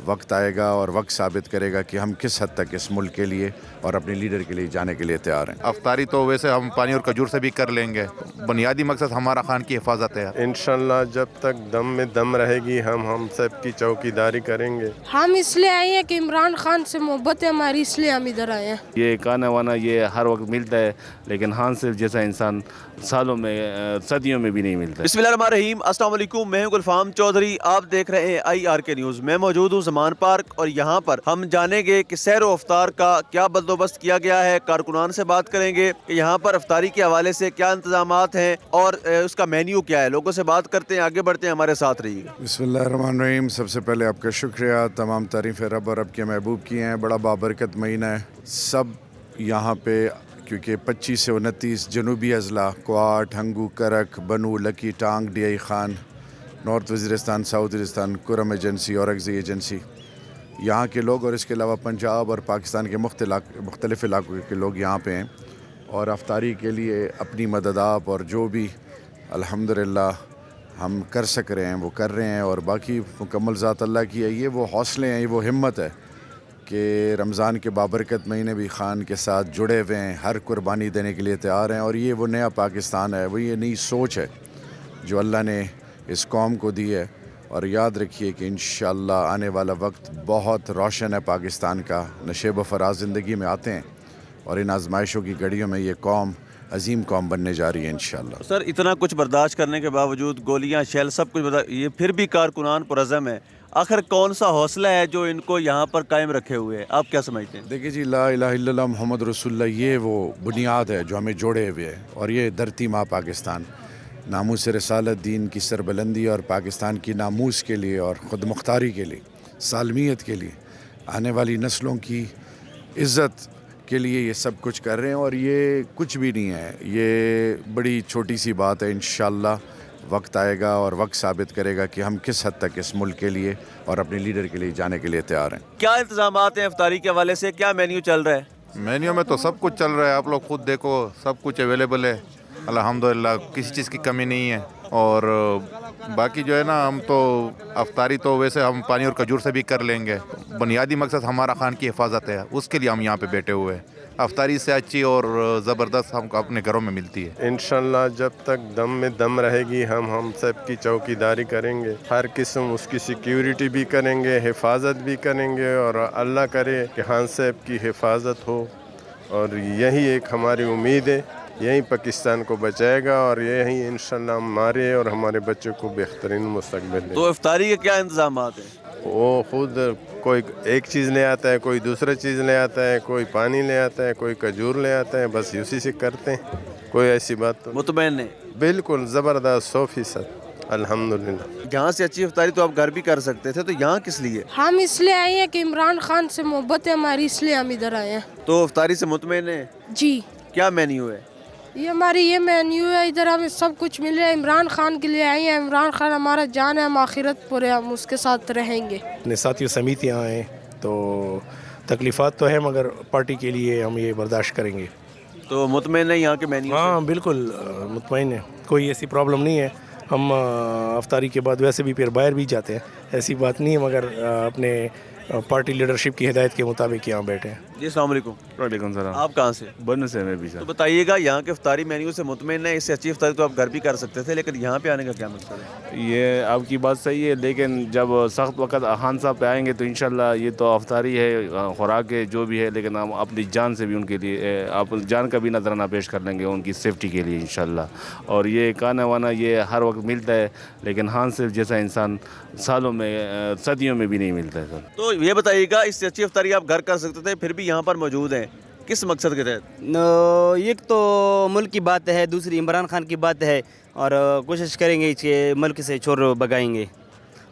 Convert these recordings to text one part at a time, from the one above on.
وقت آئے گا اور وقت ثابت کرے گا کہ ہم کس حد تک اس ملک کے لیے اور اپنے لیڈر کے لیے جانے کے لیے تیار ہیں۔ افطاری تو ویسے ہم پانی اور کھجور سے بھی کر لیں گے، بنیادی مقصد ہمارا خان کی حفاظت ہے۔ انشاءاللہ جب تک دم میں دم رہے گی ہم سب کی چوکیداری کریں گے۔ ہم اس لیے آئے ہیں کہ عمران خان سے محبت ہے ہماری، اس لیے ہم ادھر آئے ہیں۔ یہ کھانا وانا یہ ہر وقت ملتا ہے، لیکن خان صاحب جیسا انسان سالوں میں صدیوں میں بھی نہیں ملتا ہے۔ بسم اللہ الرحمن الرحیم، السلام علیکم، میں ہوں گلفام چودھری، آپ دیکھ رہے ہیں IRK نیوز۔ میں موجود ہوں زمان پارک اور یہاں پر ہم جانیں گے کہ سیر و افطار کا کیا بندوبست کیا گیا ہے، کارکنان سے بات کریں گے کہ یہاں پر افطاری کے حوالے سے کیا انتظامات ہیں اور اس کا مینیو کیا ہے۔ لوگوں سے بات کرتے ہیں، آگے بڑھتے ہیں، ہمارے ساتھ رہیے گا۔ بسم اللہ الرحمن الرحیم۔ سب سے پہلے آپ کا شکریہ، تمام تعریفیں رب اور رب کے محبوب کی ہیں۔ بڑا بابرکت مہینہ ہے، سب یہاں پہ کیونکہ 25 سے 29 جنوبی اضلاع کوٹ، ہنگو، کرک، بنو، لکی، ٹانگ، D I Khan, north Waziristan, south Waziristan, کرم ایجنسی، اورکزئی ایجنسی، یہاں کے لوگ اور اس کے علاوہ پنجاب اور پاکستان کے مختلف علاقوں کے لوگ یہاں پہ ہیں اور افطاری کے لیے اپنی مدد آپ اور جو بھی الحمدللہ ہم کر سک رہے ہیں وہ کر رہے ہیں، اور باقی مکمل ذات اللہ کی ہے۔ یہ وہ حوصلے ہیں، یہ وہ ہمت ہے کہ رمضان کے بابرکت مہینے بھی خان کے ساتھ جڑے ہوئے ہیں، ہر قربانی دینے کے لیے تیار ہیں، اور یہ وہ نیا پاکستان ہے، وہ یہ نئی سوچ ہے جو اللہ نے اس قوم کو دی ہے۔ اور یاد رکھیے کہ انشاءاللہ آنے والا وقت بہت روشن ہے پاکستان کا، نشیب و فراز زندگی میں آتے ہیں اور ان آزمائشوں کی گھڑیوں میں یہ قوم عظیم قوم بننے جا رہی ہے انشاءاللہ۔ سر، اتنا کچھ برداشت کرنے کے باوجود گولیاں، شیل، سب کچھ یہ پھر بھی کارکنان پرعزم ہے، آخر کون سا حوصلہ ہے جو ان کو یہاں پر قائم رکھے ہوئے ہے؟ آپ کیا سمجھتے ہیں؟ دیکھیے جی، لا الہ الا اللہ محمد رسول اللہ، یہ وہ بنیاد ہے جو ہمیں جوڑے ہوئے ہے، اور یہ دھرتی ماں پاکستان، ناموس رسالت، دین کی سربلندی اور پاکستان کی ناموس کے لیے اور خود مختاری کے لیے، سالمیت کے لیے، آنے والی نسلوں کی عزت کے لیے یہ سب کچھ کر رہے ہیں، اور یہ کچھ بھی نہیں ہے، یہ بڑی چھوٹی سی بات ہے۔ انشاءاللہ وقت آئے گا اور وقت ثابت کرے گا کہ ہم کس حد تک اس ملک کے لیے اور اپنے لیڈر کے لیے جانے کے لیے تیار ہیں۔ کیا انتظامات ہیں افطاری کے حوالے سے؟ کیا مینیو چل رہا ہے؟ مینیو میں تو سب کچھ چل رہا ہے، آپ لوگ خود دیکھو، سب کچھ اویلیبل ہے الحمدللہ، کسی چیز کی کمی نہیں ہے۔ اور باقی جو ہے نا، ہم تو افطاری تو ویسے ہم پانی اور کھجور سے بھی کر لیں گے، بنیادی مقصد ہمارا خان کی حفاظت ہے، اس کے لیے ہم یہاں پہ بیٹھے ہوئے ہیں۔ افطاری سے اچھی اور زبردست ہم کو اپنے گھروں میں ملتی ہے۔ انشاءاللہ جب تک دم میں دم رہے گی ہم سب کی چوکیداری کریں گے، ہر قسم اس کی سیکیورٹی بھی کریں گے، حفاظت بھی کریں گے، اور اللہ کرے کہ خان صاحب کی حفاظت ہو، اور یہی ایک ہماری امید ہے، یہی پاکستان کو بچائے گا، اور یہی انشاءاللہ ہمارے اور ہمارے بچوں کو بہترین مستقبل دے۔ تو افطاری کے کیا انتظامات ہیں؟ وہ خود کوئی ایک چیز لے آتا ہے، کوئی دوسرا چیز لے آتا ہے، کوئی پانی لے آتا ہے، کوئی کھجور لے آتا ہے، بس اسی سے کرتے ہیں، کوئی ایسی بات تو مطمئن ہے؟ بالکل زبردست 100%، الحمدللہ۔ جہاں سے اچھی افطاری تو آپ گھر بھی کر سکتے تھے، تو یہاں کس لیے؟ ہم اس لیے آئے ہیں کہ عمران خان سے محبت ہے ہماری، اس لیے ہم ادھر آئے ہیں۔ تو افطاری سے مطمئن ہے؟ جی، کیا مینیو ہے؟ یہ ہماری یہ مینیو ہے، ادھر ہمیں سب کچھ مل رہا ہے۔ عمران خان کے لیے آئے ہیں، عمران خان ہمارا جان ہے، ہم آخرت پر ہے، ہم اس کے ساتھ رہیں گے۔ اپنے ساتھیوں سمیت یہاں آئے تو تکلیفات تو ہیں، مگر پارٹی کے لیے ہم یہ برداشت کریں گے۔ تو مطمئن ہے یہاں کے مینیو سے؟ ہاں بالکل مطمئن ہے، کوئی ایسی پرابلم نہیں ہے۔ ہم افطاری کے بعد ویسے بھی پھر باہر بھی جاتے ہیں، ایسی بات نہیں ہے، مگر اپنے پارٹی لیڈرشپ کی ہدایت کے مطابق یہاں بیٹھے ہیں۔ جی السلام علیکم، وعلیکم السلام۔ آپ کہاں سے؟ بن سے میں بھی تو سر، بتائیے گا، یہاں کے افطاری مینیو سے مطمئن ہے؟ اس سے اچھی افطاری تو آپ گھر بھی کر سکتے تھے، لیکن یہاں پہ آنے کا کیا مقصد ہے؟ یہ آپ کی بات صحیح ہے، لیکن جب سخت وقت خان صاحب پہ آئیں گے تو انشاءاللہ یہ تو افطاری ہے، خوراک ہے، جو بھی ہے، لیکن ہم اپنی جان سے بھی ان کے لیے آپ جان کا بھی نذرانہ پیش کر لیں گے ان کی سیفٹی کے لیے انشاءاللہ۔ اور یہ کھانا وانا یہ ہر وقت ملتا ہے، لیکن خان صاحب جیسا انسان سالوں میں صدیوں میں بھی نہیں ملتا ہے سر۔ تو یہ بتائیے گا، اس سے اچھی افطاری آپ گھر کر سکتے تھے، پھر بھی یہاں پر موجود ہیں، کس مقصد کے تحت؟ ایک تو ملک کی بات ہے، دوسری عمران خان کی بات ہے، اور کوشش کریں گے کہ ملک سے چور بگائیں گے،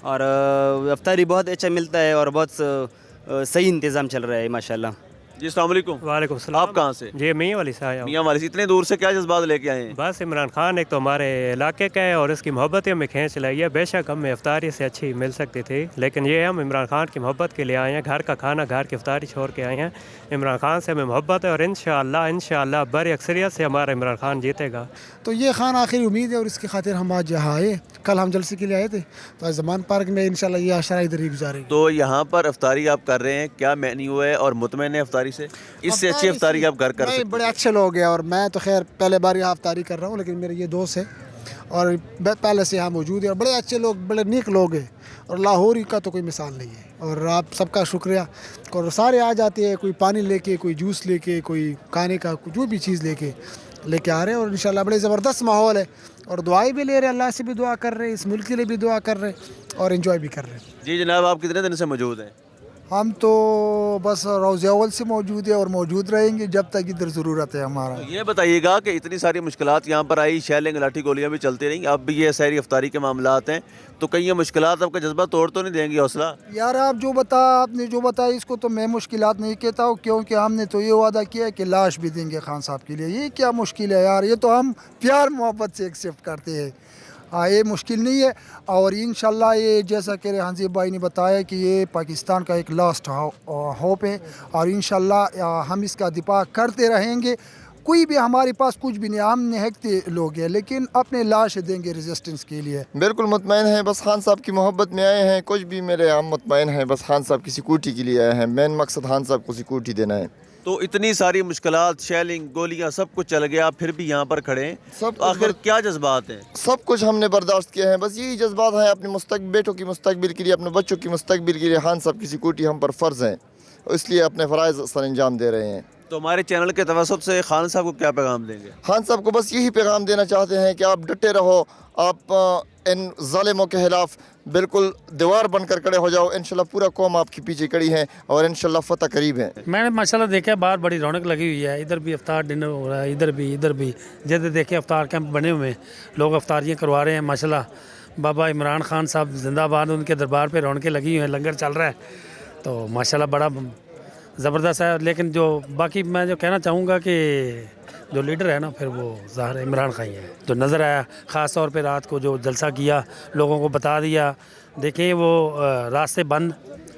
اور افطاری بہت اچھا ملتا ہے اور بہت صحیح انتظام چل رہا ہے ماشاءاللہ۔ جی السلام علیکم. وعلیکم السلام. آپ کہاں سے؟ جی میاں والی سے آیا ہوں. میاں والی سے. اتنے دور سے کیا جذبات لے کے آئے ہیں؟ بس عمران خان ایک تو ہمارے علاقے کا ہے اور اس کی محبت ہمیں کھینچ لائی ہے. بے شک ہمیں افطاری سے اچھی مل سکتی تھی لیکن یہ ہم عمران خان کی محبت کے لیے آئے ہیں. گھر کا کھانا گھر کی افطاری چھوڑ کے آئے ہیں. عمران خان سے ہمیں محبت ہے اور انشاءاللہ بڑی اکثریت سے ہمارا عمران خان جیتے گا. تو یہ خان آخری امید ہے اور اس کی خاطر ہم آج یہاں آئے. کل ہم جلسے کے لیے آئے تھے تو آج زمان پارک میں انشاءاللہ یہ عشرہ ادھر ہی گزاریں گے. تو یہاں پر افطاری آپ کر رہے ہیں, کیا مینیو ہے اور مطمئن ہے افطاری سے؟ اس سے اچھی افطاری آپ گھر کر سکتے ہیں. بڑے اچھے لوگ ہیں اور میں تو خیر پہلے بار یہاں افطاری کر رہا ہوں لیکن میرے یہ دوست ہے اور پہلے سے یہاں موجود ہے اور بڑے اچھے لوگ بڑے نیک لوگ ہیں اور لاہوری کا تو کوئی مثال نہیں ہے. اور آپ سب کا شکریہ. اور سارے آ جاتے ہیں, کوئی پانی لے کے, کوئی جوس لے کے, کوئی کھانے کا جو بھی چیز لے کے آ رہے ہیں اور انشاءاللہ بڑے زبردست ماحول ہے اور دعائیں بھی لے رہے ہیں, اللہ سے بھی دعا کر رہے ہیں, اس ملک کے لیے بھی دعا کر رہے ہیں اور انجوائے بھی کر رہے ہیں. جی جناب, آپ کتنے دن سے موجود ہیں؟ ہم تو بس روز اول سے موجود ہیں اور موجود رہیں گے جب تک ادھر ضرورت ہے ہمارا. یہ بتائیے گا کہ اتنی ساری مشکلات یہاں پر آئی, شیلنگ لاٹھی گولیاں بھی چلتی رہیں, اب بھی یہ سحری افطاری کے معاملات ہیں, تو کہیں یہ مشکلات آپ کا جذبہ توڑ تو نہیں دیں گی حوصلہ؟ یار آپ نے جو بتایا اس کو تو میں مشکلات نہیں کہتا ہوں کیونکہ ہم نے تو یہ وعدہ کیا ہے کہ لاش بھی دیں گے خان صاحب کے لیے. یہ کیا مشکل ہے یار, یہ تو ہم پیار محبت سے ایکسیپٹ کرتے ہیں. ہاں یہ مشکل نہیں ہے اور انشاءاللہ یہ جیسا کہ حنظیب بھائی نے بتایا کہ یہ پاکستان کا ایک لاسٹ ہوپ ہے اور انشاءاللہ ہم اس کا دفاع کرتے رہیں گے. کوئی بھی ہمارے پاس کچھ بھی نہیں, ہم نہکتے لوگ ہیں لیکن اپنے لاش دیں گے ریزسٹنس کے لیے. بالکل مطمئن ہیں, بس خان صاحب کی محبت میں آئے ہیں. کچھ بھی میرے ہم مطمئن ہیں, بس خان صاحب کی سیکورٹی کے لیے آئے ہیں. مین مقصد خان صاحب کو سیکورٹی دینا ہے. تو اتنی ساری مشکلات, شیلنگ گولیاں سب کچھ چل گیا, پھر بھی یہاں پر کھڑے ہیں, تو آخر کیا جذبات ہیں؟ سب کچھ ہم نے برداشت کیا ہے, بس یہی جذبات ہیں اپنے بیٹوں کی مستقبل کے لیے, اپنے بچوں کی مستقبل کے لیے. خان صاحب کی سیکورٹی ہم پر فرض ہیں, اس لیے اپنے فرائض سر انجام دے رہے ہیں. تو ہمارے چینل کے توسط سے خان صاحب کو کیا پیغام دیں گے؟ خان صاحب کو بس یہی پیغام دینا چاہتے ہیں کہ آپ ڈٹے رہو, آپ ان ظالموں کے خلاف بالکل دیوار بن کر کھڑے ہو جاؤ. انشاءاللہ پورا قوم آپ کے پیچھے کھڑی ہے اور انشاءاللہ فتح قریب ہے. میں نے ماشاءاللہ دیکھا باہر بڑی رونق لگی ہوئی ہے, ادھر بھی افطار ڈنر ہو رہا ہے, ادھر بھی جیسے دیکھیں افطار کیمپ بنے ہوئے ہیں, لوگ افطاریاں کروا رہے ہیں. ماشاءاللہ بابا عمران خان صاحب زندہ باد, ان کے دربار پہ رونقیں لگی ہوئی ہیں, لنگر چل رہا ہے, تو ماشاءاللہ بڑا زبردست ہے. لیکن جو باقی میں جو کہنا چاہوں گا کہ جو لیڈر ہے نا پھر وہ ظاہر عمران خان ہے جو نظر آیا, خاص طور پہ رات کو جو جلسہ کیا, لوگوں کو بتا دیا. دیکھیں وہ راستے بند,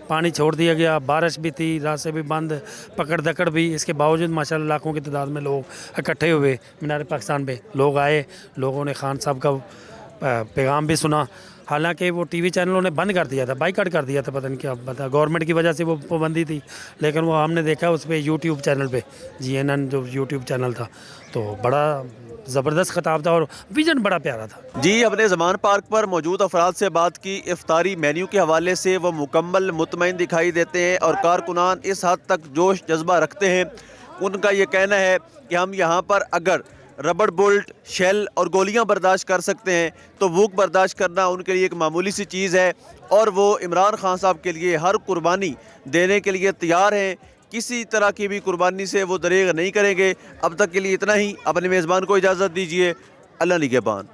پانی چھوڑ دیا گیا, بارش بھی تھی, راستے بھی بند, پکڑ دکڑ بھی, اس کے باوجود ماشاءاللہ لاکھوں کی تعداد میں لوگ اکٹھے ہوئے مینار پاکستان پہ. لوگ آئے, لوگوں نے خان صاحب کا پیغام بھی سنا. حالانکہ وہ ٹی وی چینلوں نے بند کر دیا تھا, بائیکاٹ کر دیا تھا, پتہ نہیں کیا بتا, گورنمنٹ کی وجہ سے وہ پابندی تھی, لیکن وہ ہم نے دیکھا اس پہ یوٹیوب چینل پہ, GNN جو یوٹیوب چینل تھا, تو بڑا زبردست خطاب تھا اور ویژن بڑا پیارا تھا. جی, اپنے زمان پارک پر موجود افراد سے بات کی. افطاری مینیو کے حوالے سے وہ مکمل مطمئن دکھائی دیتے ہیں اور کارکنان اس حد تک جوش جذبہ رکھتے ہیں. ان کا یہ کہنا ہے کہ ہم یہاں پر اگر ربڑ بولٹ, شیل اور گولیاں برداشت کر سکتے ہیں تو بھوک برداشت کرنا ان کے لیے ایک معمولی سی چیز ہے, اور وہ عمران خان صاحب کے لیے ہر قربانی دینے کے لیے تیار ہیں. کسی طرح کی بھی قربانی سے وہ دریغ نہیں کریں گے. اب تک کے لیے اتنا ہی. اپنے میزبان کو اجازت دیجیے. اللہ نگہبان.